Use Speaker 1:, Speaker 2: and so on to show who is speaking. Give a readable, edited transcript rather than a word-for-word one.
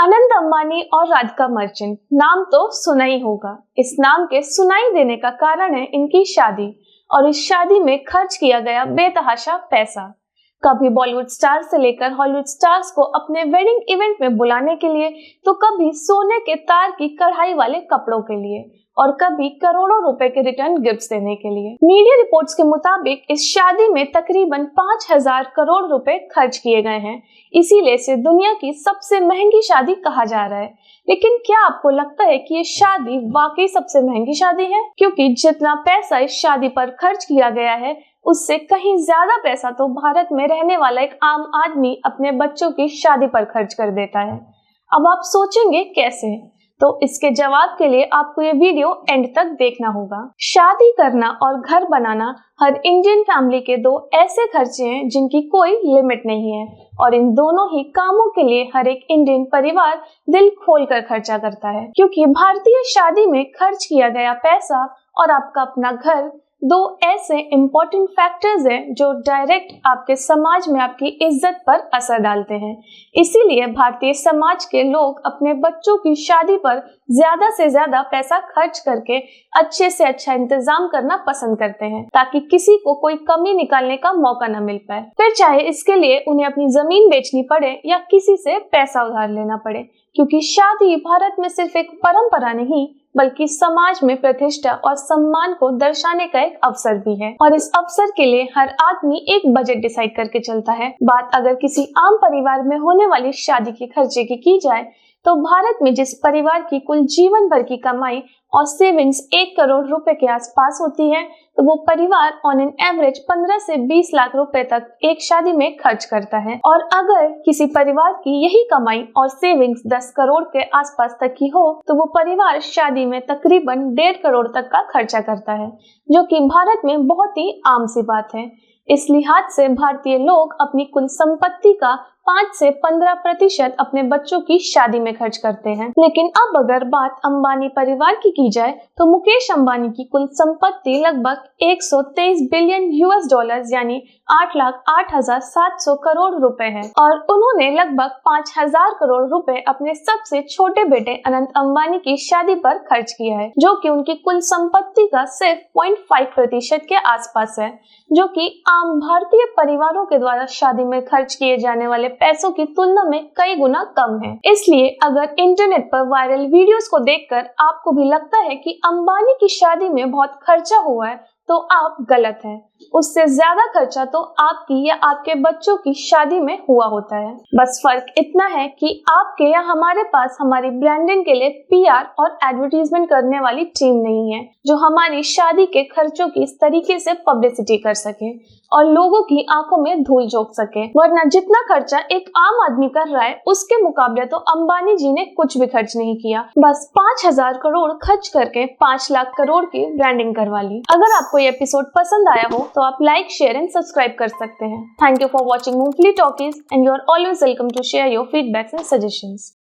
Speaker 1: अनंत अंबानी और राधिका मर्चेंट नाम तो सुना ही होगा। इस नाम के सुनाई देने का कारण है इनकी शादी और इस शादी में खर्च किया गया बेतहाशा पैसा। कभी बॉलीवुड स्टार से लेकर हॉलीवुड स्टार्स को अपने वेडिंग इवेंट में बुलाने के लिए, तो कभी सोने के तार की कढ़ाई वाले कपड़ों के लिए और कभी करोड़ों रुपए के रिटर्न गिफ्ट्स देने के लिए। मीडिया रिपोर्ट्स के मुताबिक इस शादी में तकरीबन 5,000 करोड़ रुपए खर्च किए गए हैं। इसीलिए इसे दुनिया की सबसे महंगी शादी कहा जा रहा है। लेकिन क्या आपको लगता है कि ये शादी वाकई सबसे महंगी शादी है? क्योंकि जितना पैसा इस शादी पर खर्च किया गया है, उससे कहीं ज्यादा पैसा तो भारत में रहने वाला एक आम आदमी अपने बच्चों की शादी पर खर्च कर देता है। अब आप सोचेंगे कैसे? तो इसके जवाब के लिए आपको ये वीडियो एंड तक देखना होगा। शादी करना और घर बनाना हर इंडियन फैमिली के दो ऐसे खर्चे हैं जिनकी कोई लिमिट नहीं है, और इन दोनों ही कामों के लिए हर एक इंडियन परिवार दिल खोलकर खर्चा करता है। क्योंकि भारतीय शादी में खर्च किया गया पैसा और आपका अपना घर दो ऐसे इम्पोर्टेंट फैक्टर्स हैं जो डायरेक्ट आपके समाज में आपकी इज्जत पर असर डालते हैं। इसीलिए भारतीय समाज के लोग अपने बच्चों की शादी पर ज्यादा से ज्यादा पैसा खर्च करके अच्छे से अच्छा इंतजाम करना पसंद करते हैं, ताकि किसी को कोई कमी निकालने का मौका न मिल पाए। फिर चाहे इसके लिए उन्हें अपनी जमीन बेचनी पड़े या किसी से पैसा उधार लेना पड़े। क्योंकि शादी भारत में सिर्फ एक परंपरा नहीं, बल्कि समाज में प्रतिष्ठा और सम्मान को दर्शाने का एक अवसर भी है। और इस अवसर के लिए हर आदमी एक बजट डिसाइड करके चलता है। बात अगर किसी आम परिवार में होने वाली शादी के खर्चे की जाए, तो भारत में जिस परिवार की कुल जीवन भर की कमाई और सेविंग्स 1 करोड़ रुपए के आसपास होती है, तो वो परिवार ऑन एन एवरेज 15 से 20 लाख रुपए तक एक शादी में खर्च करता है। और अगर किसी परिवार की यही कमाई और सेविंग्स 10 करोड़ के आसपास तक की हो, तो वो परिवार शादी में तकरीबन 1.5 करोड़ तक का खर्चा करता है, जो कि भारत में बहुत ही आम सी बात है। इस लिहाज से भारतीय लोग अपनी कुल संपत्ति का 5 से 15% अपने बच्चों की शादी में खर्च करते हैं। लेकिन अब अगर बात अंबानी परिवार की जाए, तो मुकेश अंबानी की कुल संपत्ति लगभग 123 बिलियन US डॉलर्स यानी 8,08,700 करोड़ रुपए है, और उन्होंने लगभग 5,000 करोड़ रुपए अपने सबसे छोटे बेटे अनंत अंबानी की शादी पर खर्च किया है, जो कि उनकी कुल संपत्ति का सिर्फ 0.5% के आसपास है, जो कि आम भारतीय परिवारों के द्वारा शादी में खर्च किए जाने वाले पैसों की तुलना में कई गुना कम है। इसलिए अगर इंटरनेट पर वायरल वीडियोस को देखकर आपको भी लगता है कि अंबानी की शादी में बहुत खर्चा हुआ है, तो आप गलत हैं। उससे ज्यादा खर्चा तो आपकी या आपके बच्चों की शादी में हुआ होता है। बस फर्क इतना है कि आपके या हमारे पास हमारी ब्रांडिंग के लिए PR और एडवर्टीजमेंट करने वाली टीम नहीं है, जो हमारी शादी के खर्चों की इस तरीके से पब्लिसिटी कर सके और लोगों की आंखों में धूल झोंक सके। वरना जितना खर्चा एक आम आदमी कर रहा है, उसके मुकाबले तो अंबानी जी ने कुछ भी खर्च नहीं किया। बस 5,000 करोड़ खर्च करके 5 लाख करोड़ की ब्रांडिंग करवा ली। अगर आपको ये एपिसोड पसंद आया हो, तो आप लाइक, शेयर एंड सब्सक्राइब कर सकते हैं। Thank you for watching Movefully Talkies, and you are always welcome to share your feedbacks and suggestions.